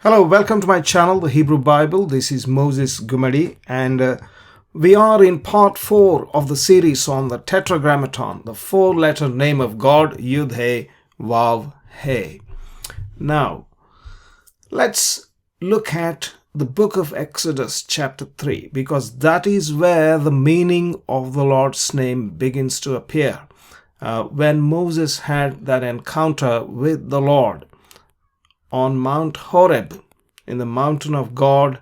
Hello, welcome to my channel, The Hebrew Bible. This is Moses Gumadi, and we are in part 4 of the series on the Tetragrammaton, the 4-letter name of God, YHWH. Now, let's look at the book of Exodus chapter 3, because that is where the meaning of the Lord's name begins to appear. When Moses had that encounter with the Lord on Mount Horeb, in the mountain of God,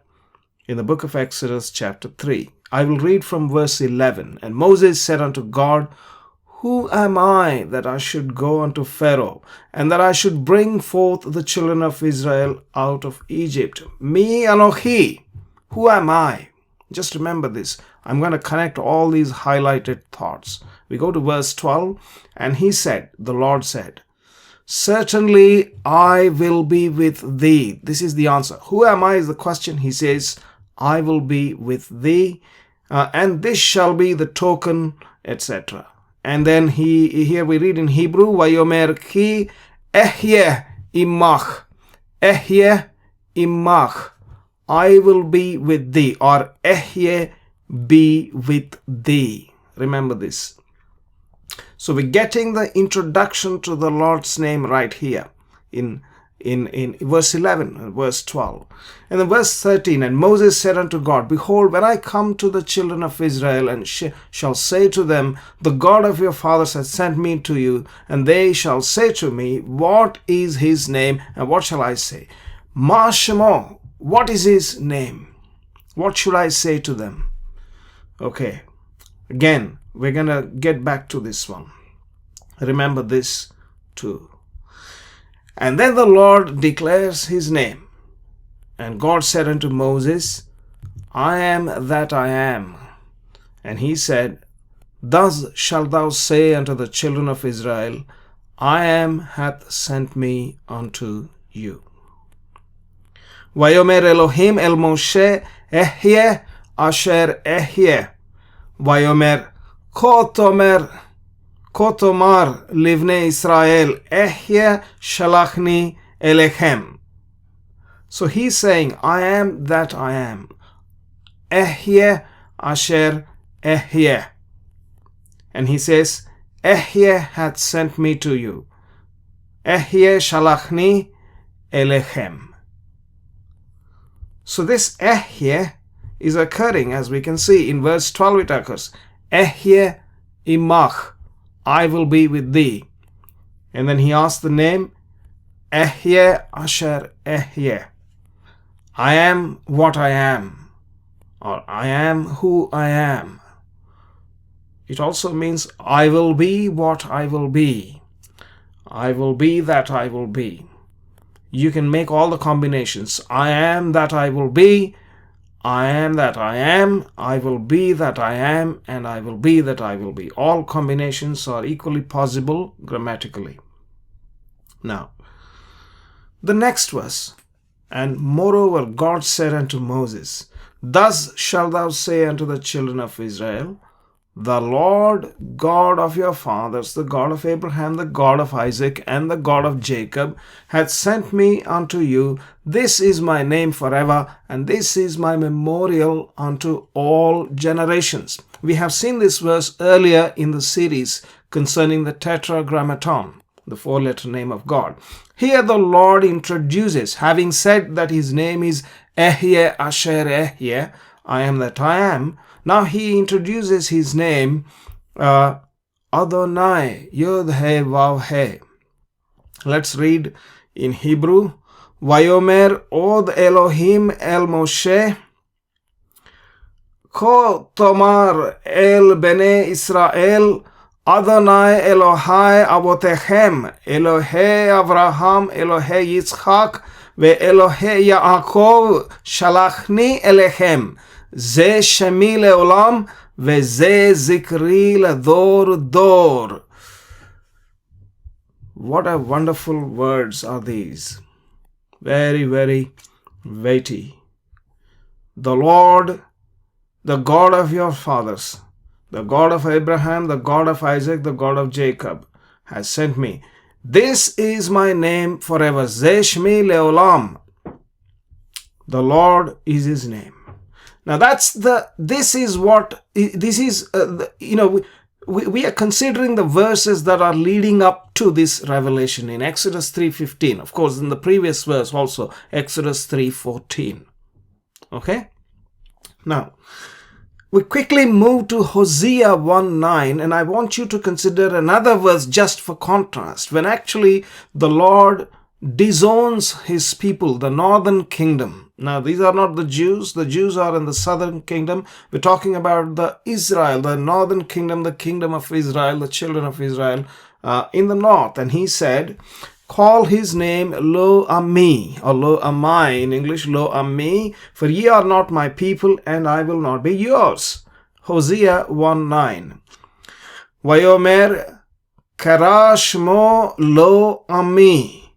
in the book of Exodus chapter 3. I will read from verse 11. And Moses said unto God, Who am I that I should go unto Pharaoh, and that I should bring forth the children of Israel out of Egypt? Me, Anohi. Who am I? Just remember this. I'm going to connect all these highlighted thoughts. We go to verse 12. And he said, the Lord said, Certainly I will be with thee. This is the answer. Who am I is the question. He says, I will be with thee, and this shall be the token, etc. And then here we read in Hebrew, Vayomer ki ehyeh imach. Ehyeh imach. I will be with thee, or ehyeh be with thee. Remember this. So we're getting the introduction to the Lord's name right here in verse 11 and verse 12. And then verse 13, And Moses said unto God, Behold, when I come to the children of Israel, and shall say to them, The God of your fathers hath sent me to you, and they shall say to me, What is his name? And what shall I say? Ma Shemo, what is his name? What should I say to them? Okay, again, we're going to get back to this one. Remember this too. And then the Lord declares his name. And God said unto Moses, I am that I am. And he said, Thus shalt thou say unto the children of Israel, I am hath sent me unto you. Vayomer Elohim el Moshe ehyeh asher ehyeh. Vayomer Kotomar livnei Israel ehyeh shalachni elechem. So he's saying, I am that I am. Ehyeh asher ehyeh. And he says, Ehyeh hath sent me to you. Ehyeh shalachni elechem. So this ehyeh is occurring, as we can see in verse 12 it occurs. Ehyeh imach, I will be with thee. And then he asks the name, Ehyeh asher ehyeh. I am what I am, or I am who I am. It also means I will be what I will be. I will be that I will be. You can make all the combinations. I am that I will be. I am that I am, I will be that I am, and I will be that I will be. All combinations are equally possible grammatically. Now, the next verse, And moreover God said unto Moses, Thus shalt thou say unto the children of Israel, The Lord God of your fathers, the God of Abraham, the God of Isaac, and the God of Jacob, hath sent me unto you. This is my name forever, and this is my memorial unto all generations. We have seen this verse earlier in the series concerning the Tetragrammaton, the 4-letter name of God. Here the Lord introduces, having said that his name is Ehyeh asher ehyeh, I am that I am. Now he introduces his name, Adonai YHWH. Let's read in Hebrew. Vayomer od Elohim el Moshe, Ko tomar el bnei Israel, Adonai Elohai avotechem, Elohei Avraham, Elohei Yitzchak, ve Elohei Yaakov, shalachni elechem. Ze shemi leolam, ve ze zikri ledor dor. What a wonderful words are these. Very, very weighty. The Lord, the God of your fathers, the God of Abraham, the God of Isaac, the God of Jacob, has sent me. This is my name forever. Ze shmi leolam. The Lord is his name. Now we are considering the verses that are leading up to this revelation in Exodus 3:15. Of course, in the previous verse also, Exodus 3:14. Okay? Now, we quickly move to Hosea 1:9, and I want you to consider another verse just for contrast, when actually the Lord disowns his people, the northern kingdom. Now, these are not the Jews. The Jews are in the southern kingdom. We're talking about the Israel, the northern kingdom, the kingdom of Israel, the children of Israel in the north. And he said, call his name Lo Ami, or Lo Amai in English, Lo Ami, for ye are not my people, and I will not be yours. Hosea 1:9. Vayomer karash mo Lo Ami,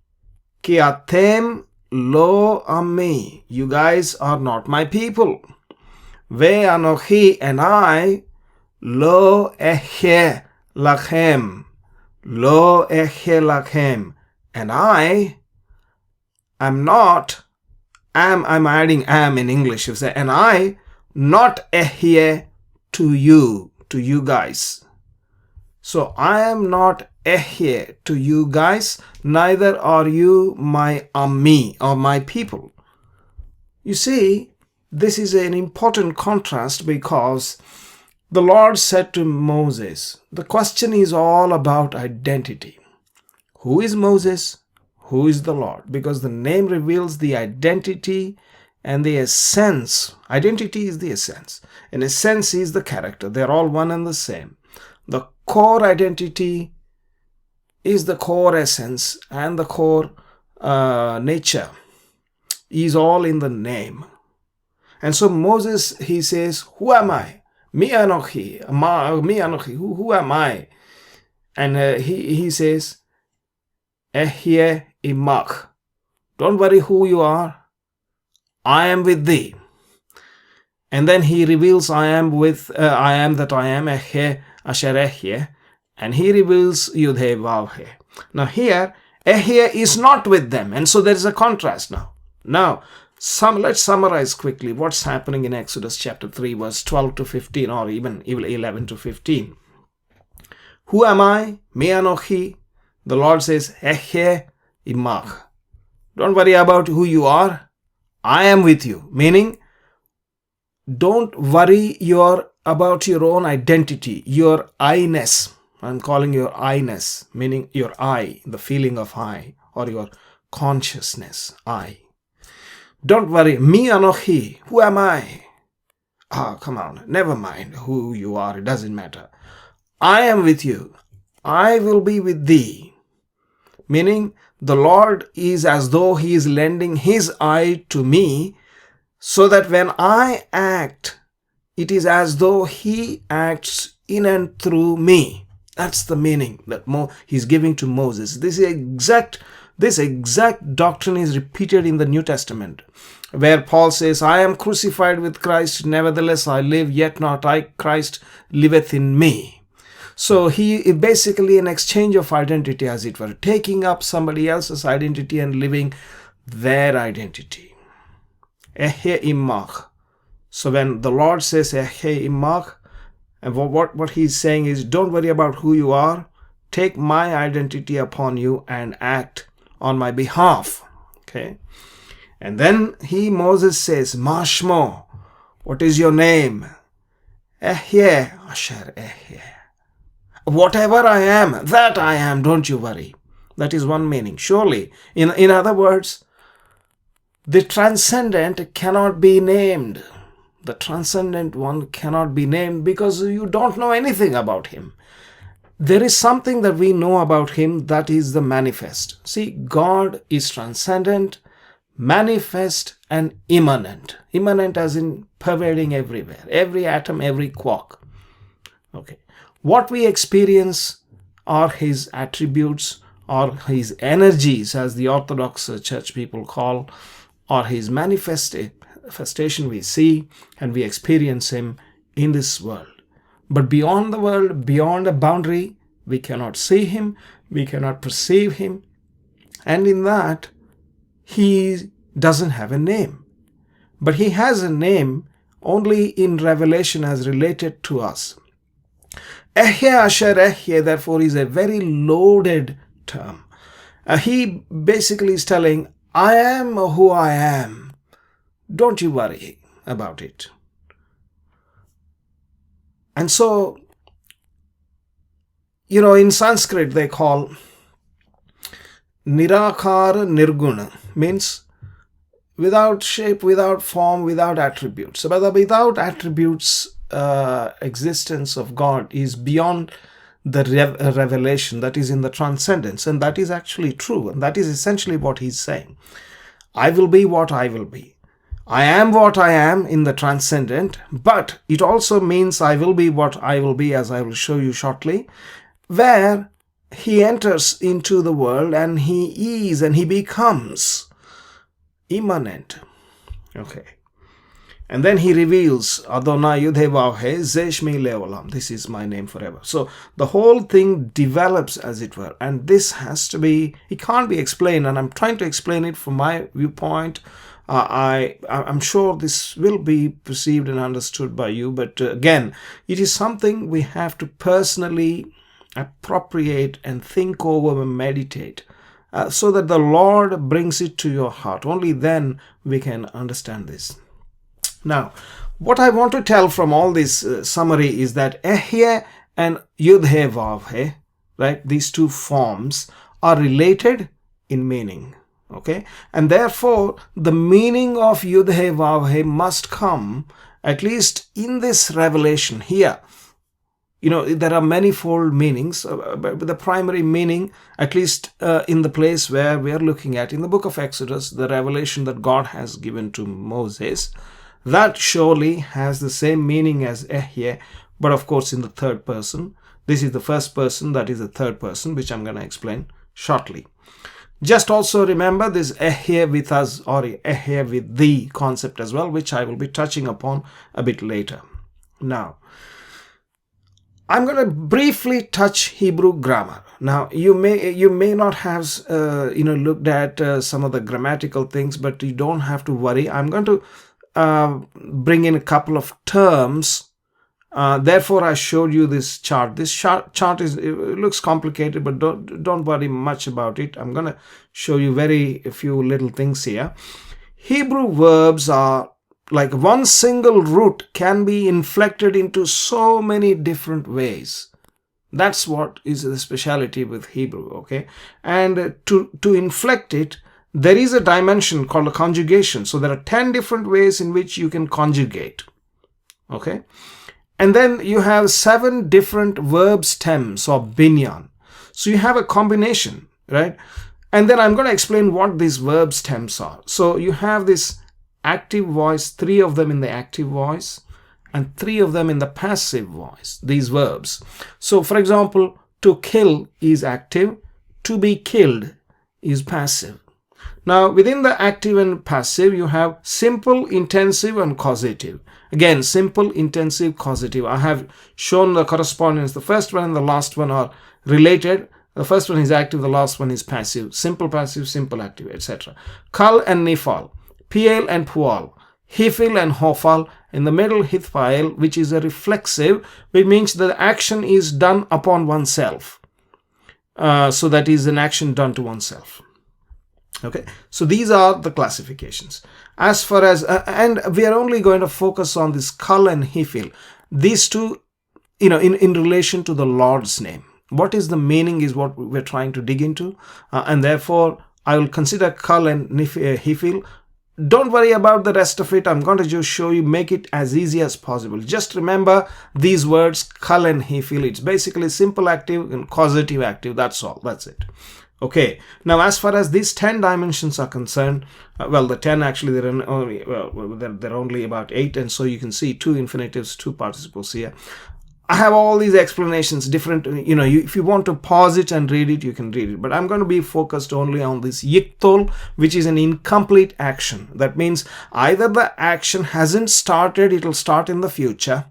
ki atem Lo Ami, you guys are not my people. Ve anochi, and I, Lo Ehe lachem, Lo Ehe lachem, and I am not, I'm adding am in English, you say, and I not Ehe to you guys. So I am not Ehe to you guys, neither are you my Ami, or my people. You see, this is an important contrast, because the Lord said to Moses, the question is all about identity. Who is Moses? Who is the Lord? Because the name reveals the identity and the essence. Identity is the essence, and essence is the character. They're all one and the same. The core identity is the core essence, and the core nature is all in the name. And so Moses, he says, who am I? Mi anochi, who am I? And he says, Ehyeh imach. Don't worry who you are. I am with thee. And then he reveals I am that I am, Ehyeh asher Ehyeh. And he reveals YHWH. Now here, Ehyeh is not with them. And so there is a contrast now. Now, let's summarize quickly what's happening in Exodus chapter 3, verse 12 to 15, or even 11 to 15. Who am I? Mi anochi. The Lord says, Ehyeh imach. Don't worry about who you are. I am with you. Meaning, don't worry about your own identity, your I-ness. I'm calling your I-ness, meaning your I, the feeling of I, or your consciousness, I. Don't worry. Mi anochi. Who am I? Come on. Never mind who you are. It doesn't matter. I am with you. I will be with thee. Meaning, the Lord is as though he is lending his I to me, so that when I act, it is as though he acts in and through me. That's the meaning that he's giving to Moses. This exact doctrine is repeated in the New Testament, where Paul says, I am crucified with Christ, nevertheless I live, yet not I, Christ liveth in me. So he basically an exchange of identity, as it were, taking up somebody else's identity and living their identity. Ehyeh imach. So when the Lord says Ehyeh imach, and what he's saying is, don't worry about who you are. Take my identity upon you and act on my behalf. Okay. And then Moses says, Mashmo, what is your name? Ehyeh asher Ehyeh. Whatever I am, that I am, don't you worry. That is one meaning. Surely, in other words, the transcendent cannot be named. The transcendent one cannot be named because you don't know anything about him. There is something that we know about him, that is the manifest. See, God is transcendent, manifest, and immanent. Immanent as in pervading everywhere, every atom, every quark. Okay. What we experience are his attributes, or his energies, as the Orthodox Church people call, or his manifestation we see and we experience him in this world. But beyond the world, beyond a boundary, we cannot see him, we cannot perceive him, and in that, he doesn't have a name. but he has a name only in Revelation as related to us. Hayah Asher Hayah, therefore, is a very loaded term. He basically is telling, I am who I am. Don't you worry about it. And so, in Sanskrit they call Nirakara Nirguna, means without shape, without form, without attributes. So the without attributes existence of God is beyond the revelation, that is in the transcendence, and that is actually true, and that is essentially what he's saying. I will be what I will be. I am what I am in the transcendent, but it also means I will be what I will be, as I will show you shortly, where he enters into the world and he is and he becomes immanent. Okay. And then he reveals, Adonai YHWH Zeshmi Leolam. This is my name forever. So the whole thing develops, as it were. And this has to be, it can't be explained. And I'm trying to explain it from my viewpoint. I'm sure this will be perceived and understood by you. But again, it is something we have to personally appropriate and think over and meditate. So that the Lord brings it to your heart. Only then we can understand this. Now, what I want to tell from all this summary is that Hayah and YHWH, right, these two forms are related in meaning, okay? And therefore, the meaning of YHWH must come, at least in this revelation here. There are manifold meanings, but the primary meaning, at least in the place where we are looking at, in the book of Exodus, the revelation that God has given to Moses, that surely has the same meaning as Hayah, but of course in the third person. This is the first person, that is the third person, which I'm going to explain shortly. Just also remember this Hayah with us or Hayah with thee concept as well, which I will be touching upon a bit later. Now, I'm going to briefly touch Hebrew grammar. Now, you may not have looked at some of the grammatical things, but you don't have to worry. I'm going to bring in a couple of terms. Therefore, I showed you this chart. This chart it looks complicated, but don't worry much about it. I'm going to show you a few little things here. Hebrew verbs are like one single root can be inflected into so many different ways. That's what is the speciality with Hebrew, okay? And to inflect it, there is a dimension called a conjugation. So there are 10 different ways in which you can conjugate, okay? And then you have 7 different verb stems or binyan. So you have a combination, right? And then I'm going to explain what these verb stems are. So you have this active voice, 3 of them in the active voice, and 3 of them in the passive voice, these verbs. So for example, to kill is active, to be killed is passive. Now, within the active and passive, you have simple, intensive, and causative. Again, simple, intensive, causative. I have shown the correspondence. The first one and the last one are related. The first one is active, the last one is passive. Simple, passive, simple, active, etc. Kal and Nifal, Piel and Pual, Hiphil and Hofal. In the middle, Hiphil, which is a reflexive, which means the action is done upon oneself. So that is an action done to oneself. Okay, so these are the classifications. As far as, and we are only going to focus on this Kal and Hiphil. These two, in relation to the Lord's name. What is the meaning is what we're trying to dig into. And therefore, I will consider Kal and Hiphil. Don't worry about the rest of it. I'm going to just show you, make it as easy as possible. Just remember these words, Kal and Hiphil. It's basically simple active and causative active. That's all. That's it. Okay, now as far as these 10 dimensions are concerned, the 10 actually, they're only about 8, and so you can see 2 infinitives, 2 participles here. I have all these explanations, different, if you want to pause it and read it, you can read it. But I'm going to be focused only on this Yiqtol, which is an incomplete action. That means either the action hasn't started, it will start in the future,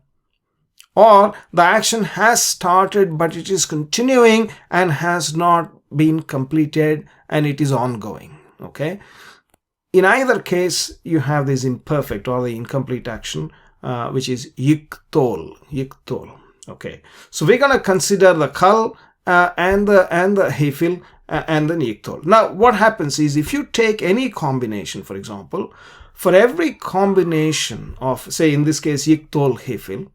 or the action has started, but it is continuing and has not been completed and it is ongoing. Okay, in either case, you have this imperfect or the incomplete action, which is Yiqtol. Yiqtol. Okay. So we're going to consider the kal and the Hiphil and then Yiqtol. Now, what happens is if you take any combination, for example, for every combination of, say, in this case, Yiqtol, Hiphil,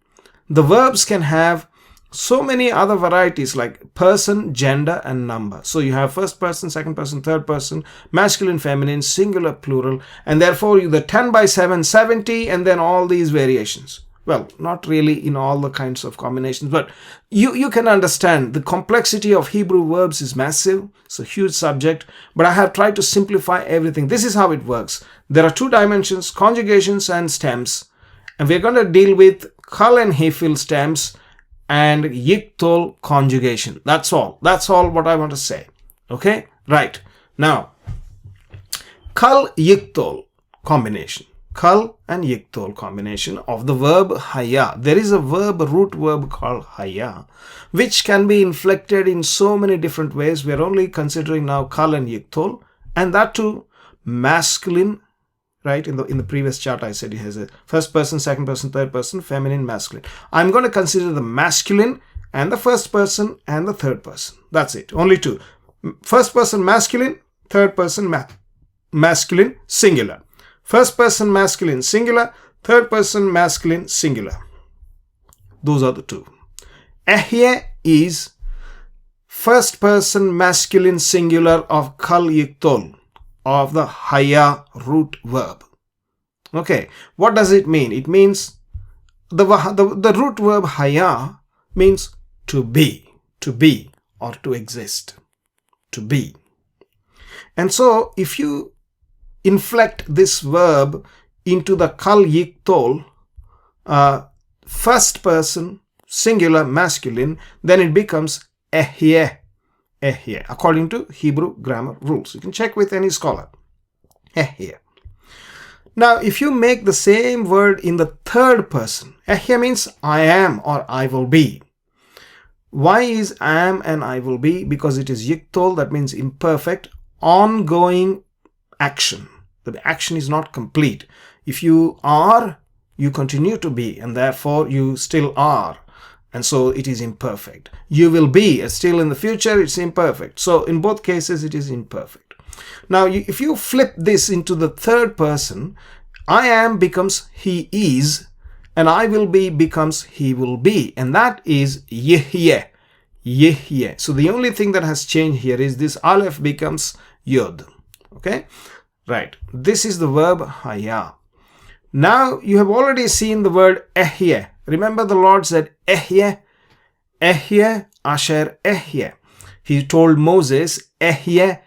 the verbs can have so many other varieties like person, gender, and number. So you have first person, second person, third person, masculine, feminine, singular, plural, and therefore the 10 by 7, 70, and then all these variations. Well, not really in all the kinds of combinations, but you can understand the complexity of Hebrew verbs is massive. It's a huge subject, but I have tried to simplify everything. This is how it works. There are two dimensions, conjugations and stems, and we're going to deal with kal and Hiphil stems and Yiqtol conjugation. That's all. That's all what I want to say. Okay? Right. Now, kal Yiqtol combination. Kal and Yiqtol combination of the verb Hayah. There is a root verb called Hayah, which can be inflected in so many different ways. We are only considering now kal and Yiqtol, and that too masculine. Right, in the previous chart I said it has a first person, second person, third person, feminine, masculine. I'm going to consider the masculine and the first person and the third person. That's it. Only two. First person masculine, third person masculine, singular. First person masculine, singular. Third person masculine, singular. Those are the two. Hayah is first person masculine singular of kal Yiqtol, of the Hayah root verb. Okay, what does it mean? It means the root verb Hayah means to be or to exist, to be. And so if you inflect this verb into the kal Yiqtol, first person singular masculine, then it becomes Hayah. Hayah, according to Hebrew grammar rules. You can check with any scholar. Hayah. Now, if you make the same word in the third person, Hayah means I am or I will be. Why is I am and I will be? Because it is Yiqtol, that means imperfect, ongoing action. The action is not complete. If you are, you continue to be, and therefore you still are. And so it is imperfect. You will be, still in the future, it's imperfect. So in both cases, it is imperfect. Now, if you flip this into the third person, I am becomes he is, and I will be becomes he will be. And that is Yihyeh. Yihyeh. So the only thing that has changed here is this aleph becomes yod. Okay? Right. This is the verb Hayah. Now, you have already seen the word Hayah. Remember the Lord said, Hayah, Hayah, Asher Hayah. He told Moses, Hayah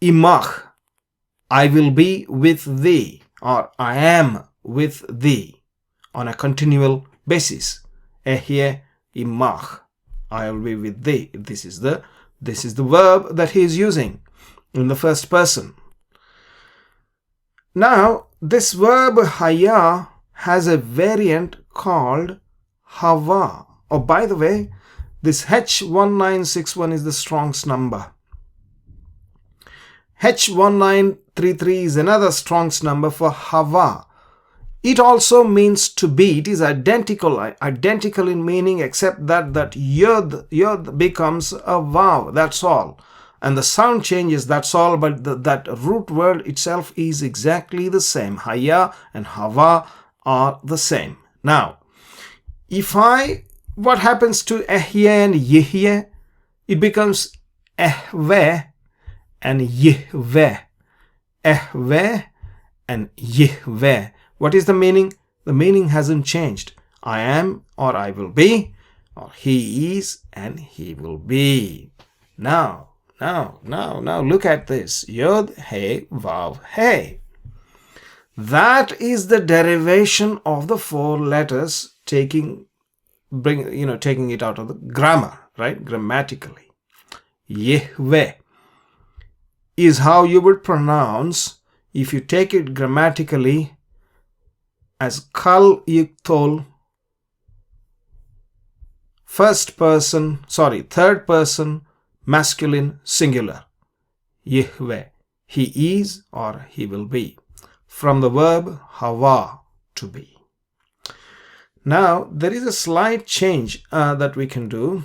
imach, I will be with thee, or I am with thee, on a continual basis. Hayah imach, I will be with thee. This is the verb that he is using in the first person. Now, this verb Hayah has a variant called Havah. Oh, by the way, this H1961 is the Strong's number. H1933 is another Strong's number for Havah. It also means to be. It is identical in meaning, except that yod becomes a vav. That's all. And the sound changes, that's all, but that root word itself is exactly the same. Hayah and Havah are the same. Now, what happens to Hayah and Yihyeh? It becomes YHWH and YHWH. YHWH and YHWH. What is the meaning? The meaning hasn't changed. I am or I will be, or he is and he will be. Now look at this. Yod, He, Vav, He. That is the derivation of the four letters, taking it out of the grammar, right? Grammatically. Yehweh is how you would pronounce, if you take it grammatically, as kal Yiqtol, third person, masculine, singular. Yehweh. He is or he will be. from the verb Havah, to be. Now, there is a slight change that we can do.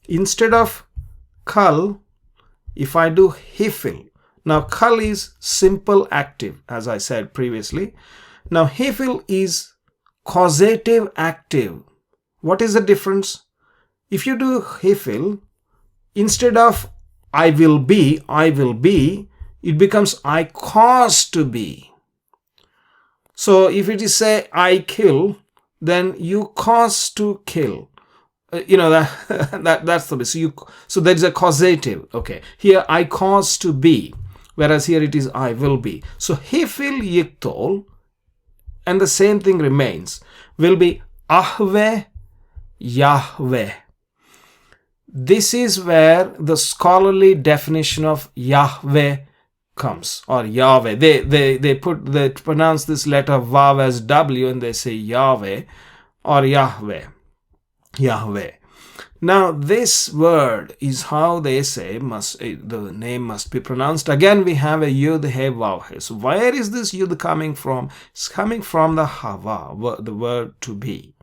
Instead of kal, if I do Hiphil. Now, kal is simple active, as I said previously. Now, Hiphil is causative active. What is the difference? If you do Hiphil, instead of I will be, it becomes I cause to be. So, if it is say I kill, then you cause to kill. That's the way. So there is a causative. Okay. Here I cause to be, whereas here it is I will be. So Hiphil Yiqtol, and the same thing remains, will be YHWH. This is where the scholarly definition of Yahweh comes, or Yahweh. They pronounce this letter Vav as W, and they say Yahweh or Yahweh. Yahweh. Now this word is how they say the name must be pronounced. Again, we have a YHWH. So where is this Yud coming from? It's coming from the Havah, the word to be.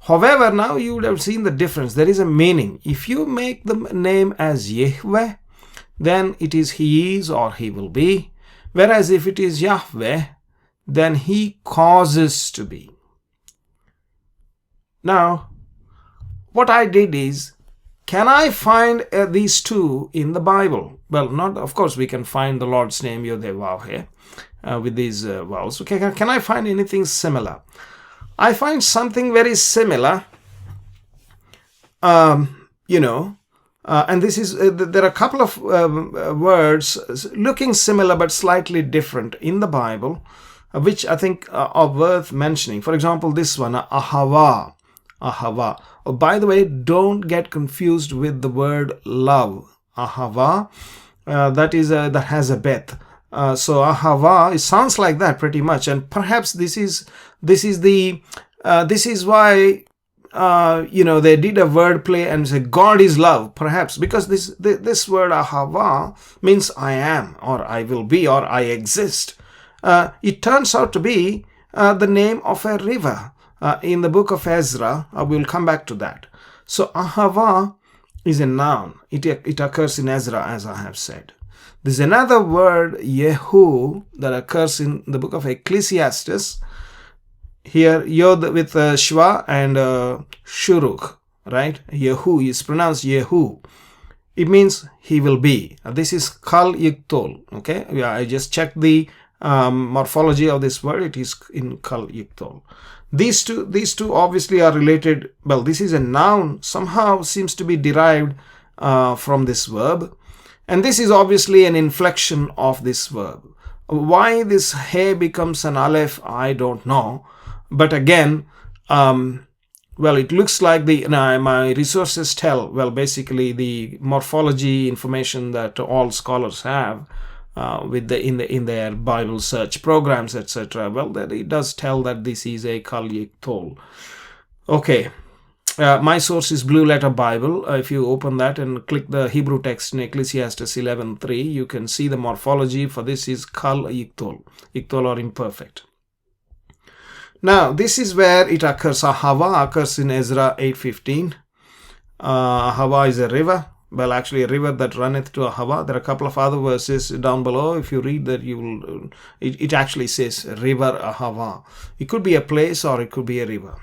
However, now you would have seen the difference. There is a meaning. If you make the name as Yahweh, then it is he is or he will be. Whereas if it is Yahweh, then he causes to be. Now, what I did is, can I find these two in the Bible? Well, not, of course, we can find the Lord's name, YHWH, with these vowels. Okay, can I find anything similar? I find something very similar, and this is, there are a couple of words looking similar but slightly different in the Bible, which I think are worth mentioning. For example, this one, Ahava. Ahava. Oh, by the way, don't get confused with the word love. Ahava, that has a bet. So Ahava, it sounds like that pretty much, and perhaps this is why they did a word play and say God is love, perhaps because this word Ahava means I am, or I will be, or I exist. It turns out to be the name of a river. In the book of Ezra, we'll come back to that. So Ahava is a noun. It occurs in Ezra, as I have said. There's another word, Yehu, that occurs in the book of Ecclesiastes. Here, Yod with Shva and Shuruk, right? Yehu is pronounced Yehu. It means he will be. This is Kal Yiqtol. Okay, yeah, I just checked the morphology of this word. It is in Kal Yiqtol. These two obviously are related. Well, this is a noun, somehow seems to be derived from this verb. And this is obviously an inflection of this verb. Why this he becomes an aleph, I don't know. But again, it looks like my resources tell, basically the morphology information that all scholars have in their Bible search programs, etc. That it does tell that this is a Kal Yiqtol. Okay, my source is Blue Letter Bible. If you open that and click the Hebrew text in Ecclesiastes 11:3, you can see the morphology for this is Kal Yiqtol, Yiqtol or imperfect. Now, this is where it occurs. Havah occurs in Ezra 8:15. Havah is a river. Well, actually, a river that runneth to Havah. There are a couple of other verses down below. If you read that, you will. It actually says river Havah. It could be a place or it could be a river.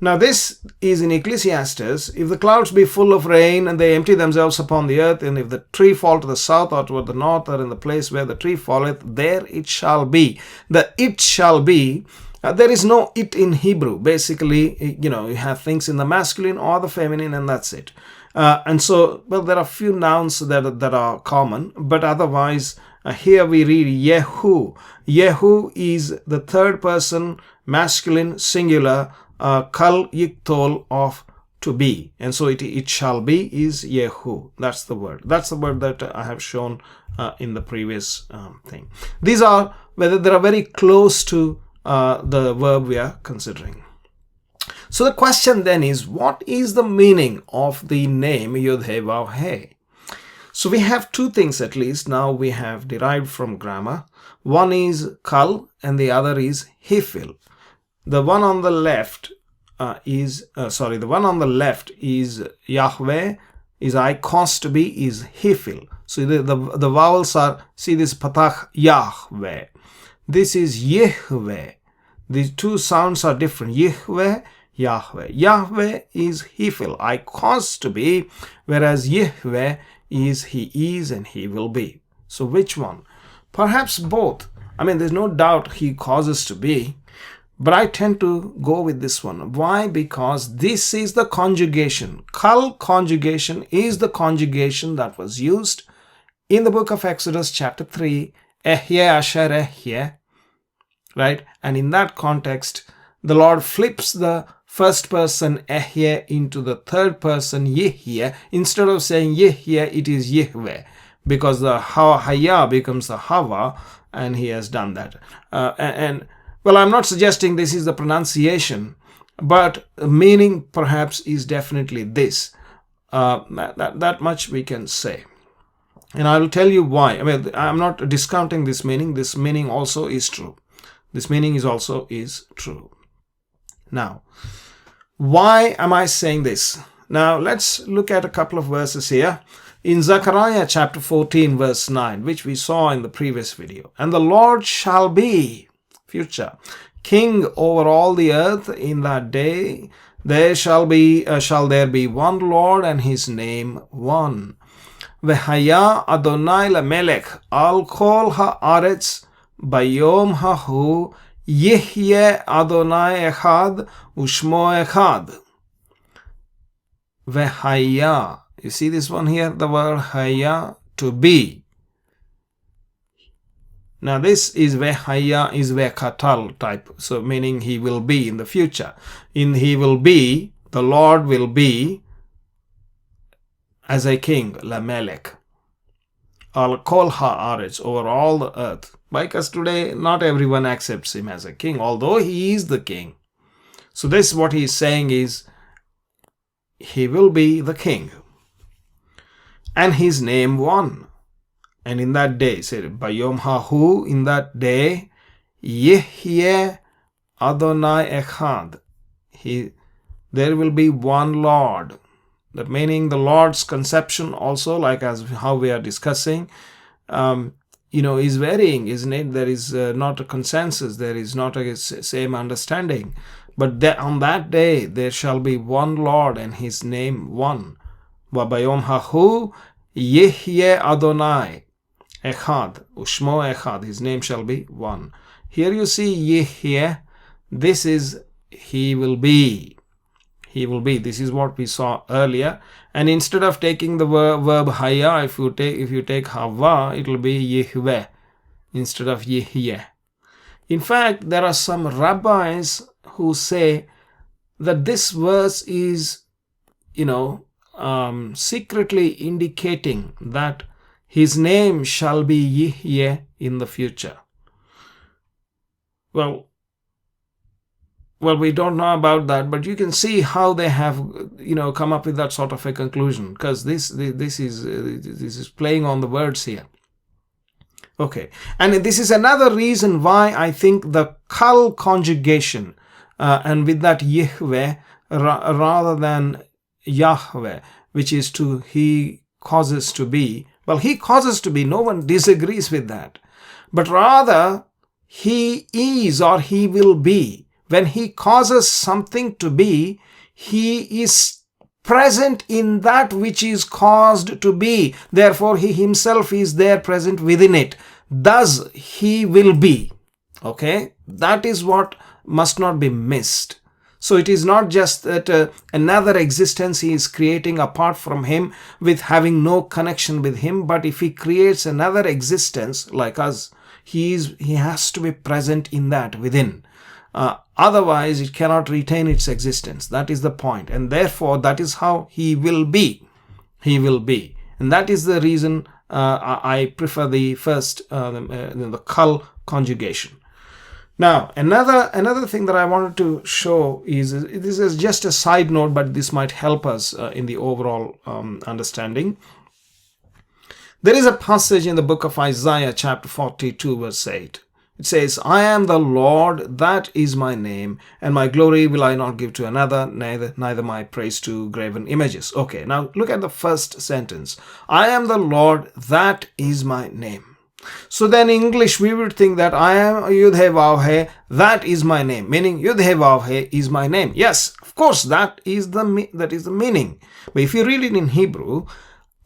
Now, this is in Ecclesiastes. If the clouds be full of rain and they empty themselves upon the earth, and if the tree fall to the south or toward the north, or in the place where the tree falleth, there it shall be. The it shall be. There is no it in Hebrew. Basically, you have things in the masculine or the feminine, and that's it. And so, there are a few nouns that are common, but otherwise, here we read Yehu. Yehu is the third person, masculine, singular, Kal Yiqtol of to be. And so it shall be is Yehu. That's the word. That's the word that I have shown in the previous thing. These are, whether they are very close to the verb we are considering. So the question then is, what is the meaning of the name YHWH? So we have two things at least now we have derived from grammar. One is kal and the other is hiphil. The one on the left is Yahweh, is I cause to be, is hiphil. So the vowels are, see this patach Yahweh. This is Yahweh. These two sounds are different. Yahweh, Yahweh. Yahweh is hiphil, I cause to be, whereas Yahweh is he is and he will be. So which one? Perhaps both. I mean, there's no doubt he causes to be, but I tend to go with this one. Why? Because this is the conjugation. Kal conjugation is the conjugation that was used in the book of Exodus chapter 3, Ehyeh asher ehyeh, right? And in that context, the Lord flips the first person Ehyeh into the third person Yihyeh. Instead of saying Yihyeh, it is Yahweh, because the Hayah becomes the Havah, and he has done that. Well, I'm not suggesting this is the pronunciation, but the meaning perhaps is definitely this. That much we can say. And I will tell you why. I mean, I'm not discounting this meaning. This meaning also is true. This meaning is true. Now, why am I saying this? Now, let's look at a couple of verses here. In Zechariah chapter 14, verse 9, which we saw in the previous video. And the Lord shall be, future, king over all the earth. In that day shall there be one Lord, and his name one. V'haya Adonai lamelech al kol haaretz bayom hahu yihyeh Adonai echad ushmo echad. V'haya. You see this one here, the word Hayah, to be. Now this is Hayah is Yiqtol type, so meaning he will be in the future. In he will be, the Lord will be as a king, Lamelech. Al kol haaretz, over all the earth. Because today not everyone accepts him as a king, although he is the king. So this what he is saying is, he will be the king. And his name one. And in that day, said Bayom Hahu, in that day, Yihyeh Adonai Echad. There will be one Lord. That meaning the Lord's conception also, like as how we are discussing, is varying, isn't it? There is not a consensus. There is not a same understanding. But on that day, there shall be one Lord and his name one. Bayom hahu Yihyeh Adonai Echad Ushmo Echad. His name shall be one. Here you see Yihyeh. This is he will be. He will be. This is what we saw earlier. And instead of taking the verb Hayah, if you take Havah, it will be Yihweh instead of Yihyeh. In fact, there are some rabbis who say that this verse is, secretly indicating that his name shall be Yihyeh in the future. Well, we don't know about that, but you can see how they have, come up with that sort of a conclusion, because this is playing on the words here. Okay, and this is another reason why I think the kal conjugation, and with that Yahweh rather than Yahweh, which is to he causes to be. Well, he causes to be, no one disagrees with that. But rather, he is or he will be. When he causes something to be, he is present in that which is caused to be. Therefore, he himself is there present within it. Thus, he will be. Okay? That is what must not be missed. So it is not just that another existence he is creating apart from him with having no connection with him, but if he creates another existence like us, he has to be present in that within. Otherwise, it cannot retain its existence. That is the point. And therefore, that is how he will be. He will be. And that is the reason I prefer the first, the kal conjugation. Now, another thing that I wanted to show is, this is just a side note, but this might help us in the overall understanding. There is a passage in the book of Isaiah chapter 42 verse 8. It says, I am the Lord, that is my name, and my glory will I not give to another, neither my praise to graven images. Okay, now look at the first sentence. I am the Lord, that is my name. So then in English we would think that I am YHWH, that is my name, meaning YHWH is my name. Yes, of course, that is the meaning. But if you read it in Hebrew,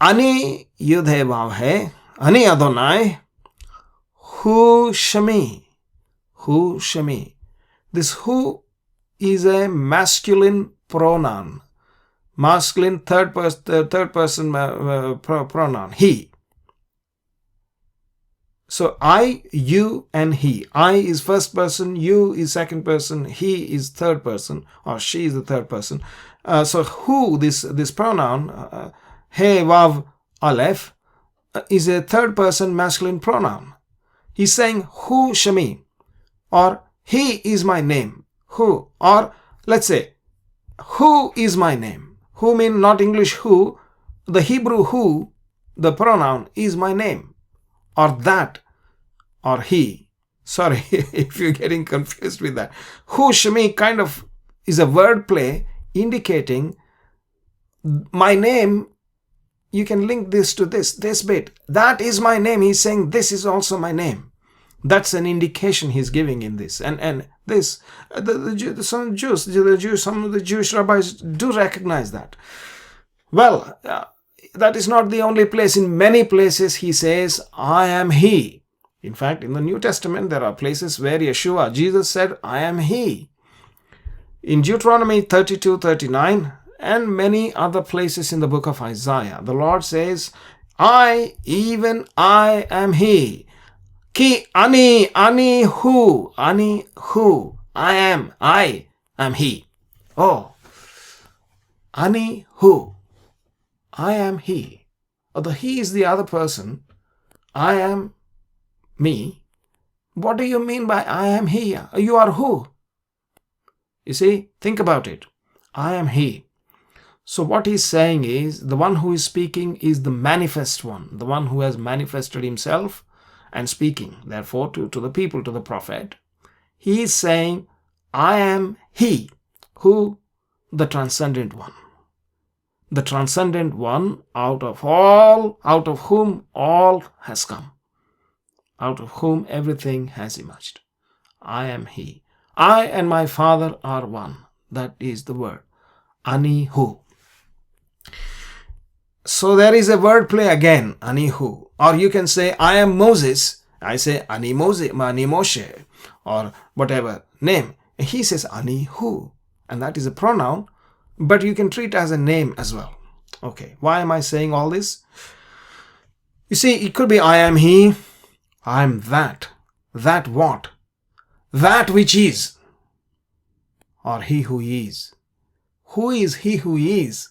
Ani YHWH, Ani Adonai, Hu Shemi. Hu Shemi. This Hu is a masculine pronoun. Masculine third person pronoun. He. So I, you, and he. I is first person, you is second person, he is third person, or she is the third person. So Hu, this pronoun, He, Vav, Aleph, is a third person masculine pronoun. He's saying, Hu Shemi, or he is my name. Who, or let's say, who is my name. Who means not English who, the Hebrew who, the pronoun is my name. Or that, or he. Sorry if you're getting confused with that. Hu Shemi kind of is a word play indicating my name. You can link this to this bit. That is my name. He's saying this is also my name. That's an indication he's giving in this. And this, some of the Jewish rabbis do recognize that. Well, that is not the only place. In many places he says, I am he. In fact, in the New Testament, there are places where Yeshua, Jesus said, I am he. In Deuteronomy 32:39, and many other places in the book of Isaiah, the Lord says, I, even I am he. Ki ani hu, I am he. Oh, ani hu, I am he. Oh, the he is the other person. I am me. What do you mean by I am he? You are who? You see, think about it. I am he. So what he's saying is, the one who is speaking is the manifest one, the one who has manifested himself and speaking, therefore, to the people, to the prophet. He is saying, I am he, who? The transcendent one. The transcendent one out of whom all has come, out of whom everything has emerged. I am he. I and my Father are one. That is the word. Ani hu. So there is a word play again, Ani hu. Or you can say, I am Moses. I say, Ani Moshe, or whatever name. He says, Ani hu. And that is a pronoun, but you can treat it as a name as well. Okay, why am I saying all this? You see, it could be I am he, I am that. That what? That which is. Or he who is. Who is he who is?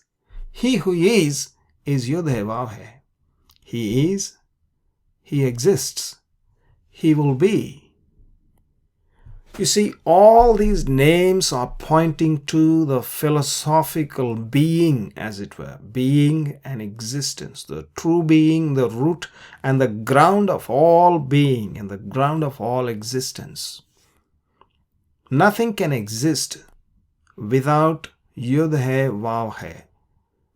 He who is YHWH. He is, he exists, he will be. You see, all these names are pointing to the philosophical being, as it were, being and existence, the true being, the root and the ground of all being and the ground of all existence. Nothing can exist without YHWH.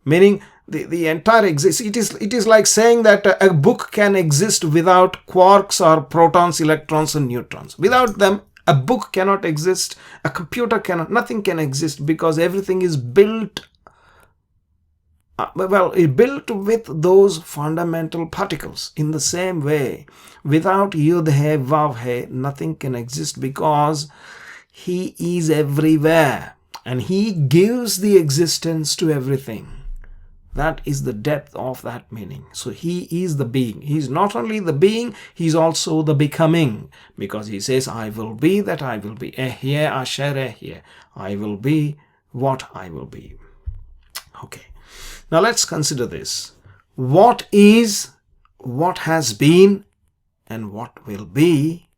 Meaning the entire exists. It is like saying that a book can exist without quarks or protons, electrons and neutrons. Without them, a book cannot exist, a computer cannot, nothing can exist, because everything is built with those fundamental particles. In the same way, without YHWH, nothing can exist, because he is everywhere and he gives the existence to everything. That is the depth of that meaning. So he is the being. He is not only the being, he is also the becoming. Because he says, I will be that I will be. Ehyeh asher ehyeh. I will be what I will be. Okay. Now let's consider this. What is, what has been, and what will be.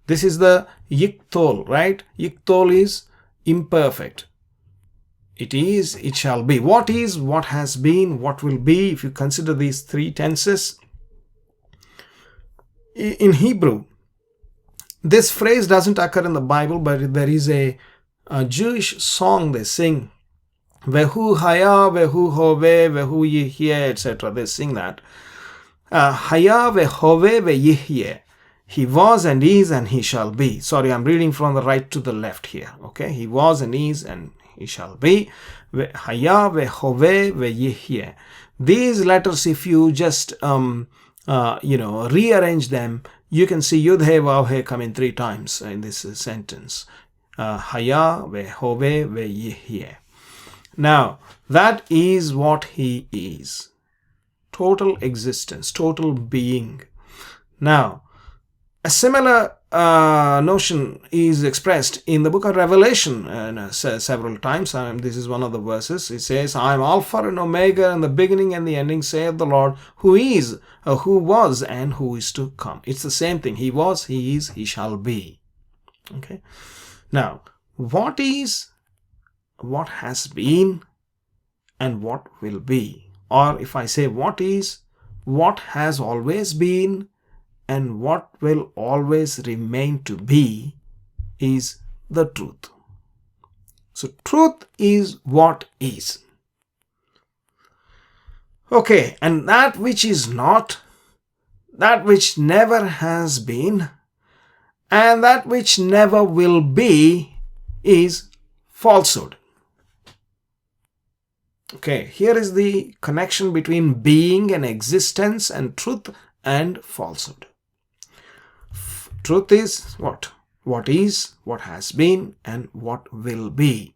This is the Yiqtol, right? Yiqtol is imperfect. it is, it shall be. What is, what has been, what will be. If you consider these three tenses, in Hebrew, this phrase doesn't occur in the Bible, but there is a Jewish song they sing. Vehu Hayah, Vehu Hove, Vehu Yiqtol, etc. They sing that. Hayah, Vehove, Veyiqtol. He was and is and he shall be. Sorry, I'm reading from the right to the left here. Okay, he was and is and he shall be. Hayah, Vehove, Veyiqtol. These letters, if you just rearrange them, you can see Yud He Vav He come in 3 times in this sentence. Hayah, Vehove, Veyiqtol. Now, that is what he is. Total existence, total being. Now, a similar notion is expressed in the book of Revelation several times. This is one of the verses. It says, I am Alpha and Omega, and the beginning and the ending, saith the Lord, who is, who was, and who is to come. It's the same thing. He was, he is, he shall be. Okay. Now, what is, what has been, and what will be? Or if I say what is, what has always been, and what will always remain to be, is the truth. So truth is what is. Okay, and that which is not, that which never has been, and that which never will be is falsehood. Okay, here is the connection between being and existence and truth and falsehood. Truth is what? What is, what has been, and what will be.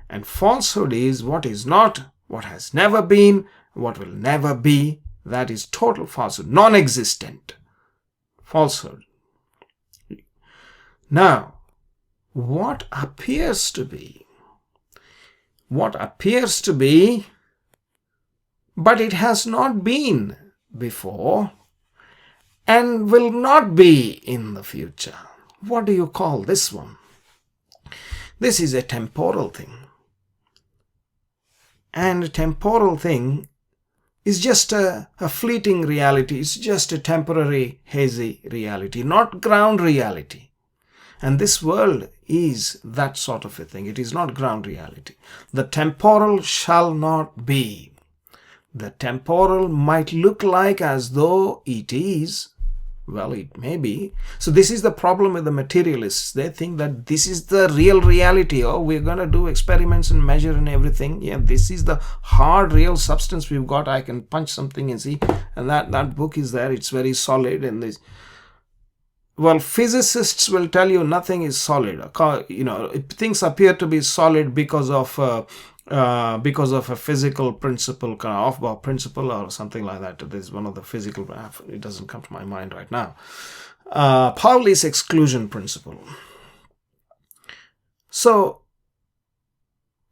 And falsehood is what is not, what has never been, what will never be. That is total falsehood, non-existent falsehood. Now, what appears to be? What appears to be, but it has not been before and will not be in the future. What do you call this one? This is a temporal thing. And a temporal thing is just a fleeting reality. It's just a temporary, hazy reality, not ground reality. And this world is that sort of a thing. It is not ground reality. The temporal shall not be. The temporal might look like as though it is. Well, it may be. So this is the problem with the materialists. They think that this is the real reality. Oh, we're going to do experiments and measure and everything. Yeah, this is the hard, real substance we've got. I can punch something and see. And that book is there. It's very solid. And this. Well, physicists will tell you nothing is solid. Things appear to be solid because of a physical principle, kind of Havah principle or something like that. There's one of the physical. It doesn't come to my mind right now. Pauli's exclusion principle. So,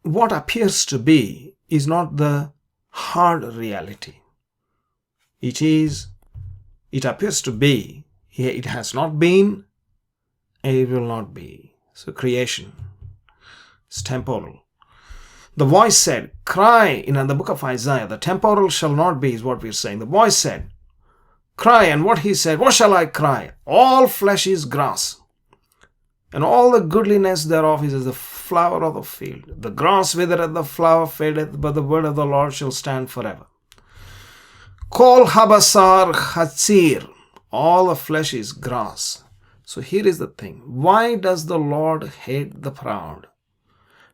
what appears to be is not the hard reality. It appears to be. It has not been, and it will not be. So creation is temporal. The voice said, cry, in the book of Isaiah, the temporal shall not be, is what we're saying. The voice said, cry, and what he said, what shall I cry? All flesh is grass, and all the goodliness thereof is as the flower of the field. The grass withereth, the flower fadeth, but the word of the Lord shall stand forever. Kol habasar chatzir. All the flesh is grass. So here is the thing. Why does the Lord hate the proud?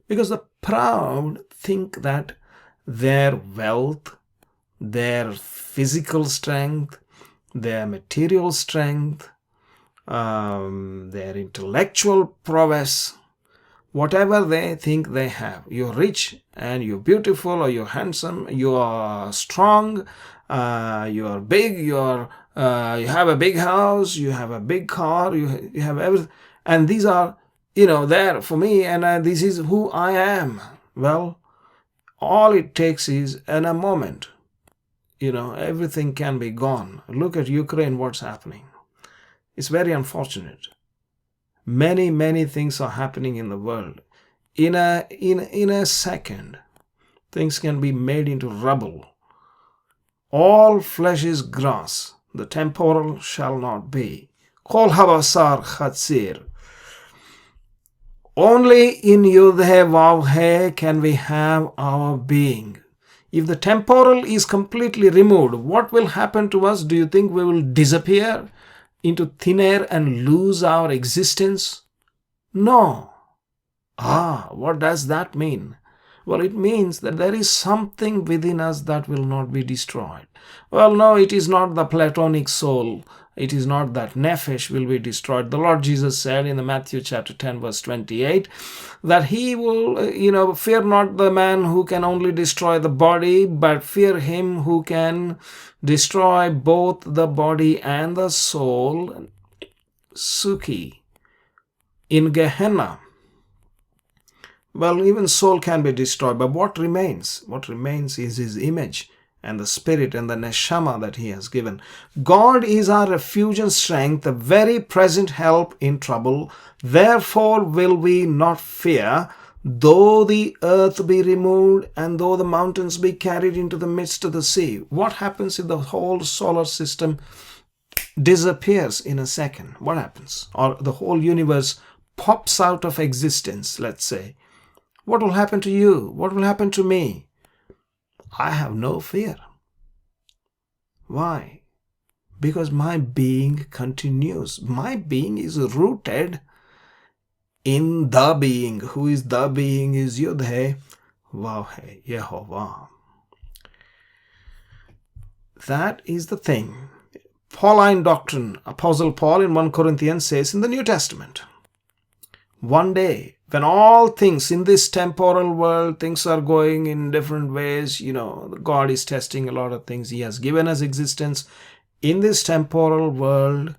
Because the proud think that their wealth, their physical strength, their material strength, their intellectual prowess, whatever they think they have. You're rich and you're beautiful, or you're handsome, you are strong, you are big, you have a big house, you have a big car, you have everything. And these are, there for me, and this is who I am. Well, all it takes is in a moment, everything can be gone. Look at Ukraine, what's happening. It's very unfortunate. Many, many things are happening in the world. in a second. Things can be made into rubble. All flesh is grass, the temporal shall not be. Kol habasar chatzir. Only in YHWH can we have our being. If the temporal is completely removed, what will happen to us? Do you think we will disappear into thin air and lose our existence? No. What does that mean? Well, it means that there is something within us that will not be destroyed. Well, no, it is not the Platonic soul. It is not that nephesh will be destroyed. The Lord Jesus said in the Matthew chapter 10 verse 28 that he will, fear not the man who can only destroy the body, but fear him who can destroy both the body and the soul. Suki in Gehenna. Well, even soul can be destroyed, but what remains? What remains is his image and the spirit and the neshama that he has given. God is our refuge and strength, a very present help in trouble. Therefore will we not fear, though the earth be removed and though the mountains be carried into the midst of the sea. What happens if the whole solar system disappears in a second? What happens? Or the whole universe pops out of existence, let's say. What will happen to you? What will happen to me? I have no fear. Why? Because my being continues. My being is rooted in the being. Who is the being? Is YHWH Yehovah. That is the thing. Pauline doctrine. Apostle Paul in 1 Corinthians says in the New Testament, one day, when all things in this temporal world, things are going in different ways, God is testing a lot of things. He has given us existence in this temporal world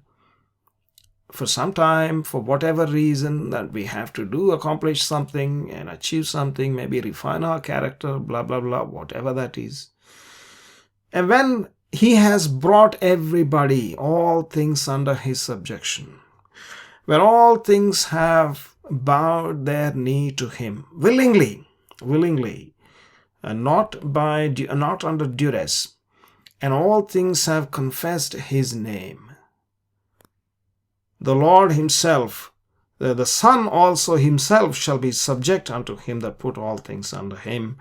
for some time, for whatever reason that we have to do, accomplish something and achieve something, maybe refine our character, blah, blah, blah, whatever that is. And when he has brought everybody, all things under his subjection, when all things have bowed their knee to him willingly, and not under duress, and all things have confessed his name. The Lord himself, the Son also himself shall be subject unto him that put all things under him,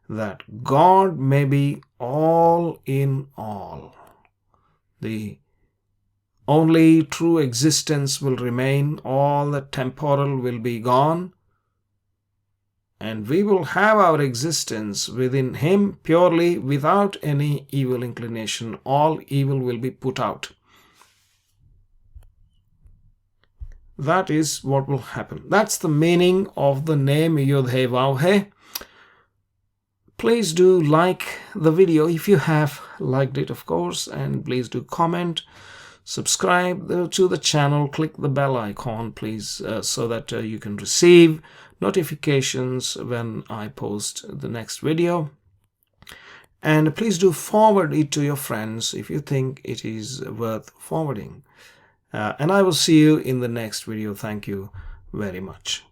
that God may be all in all. The only true existence will remain, all the temporal will be gone, and we will have our existence within him purely without any evil inclination. All evil will be put out. That is what will happen. That's the meaning of the name YHWH. Please do like the video if you have liked it, of course, and please do comment. Subscribe to the channel, click the bell icon, please, so that you can receive notifications when I post the next video. And please do forward it to your friends if you think it is worth forwarding. And I will see you in the next video. Thank you very much.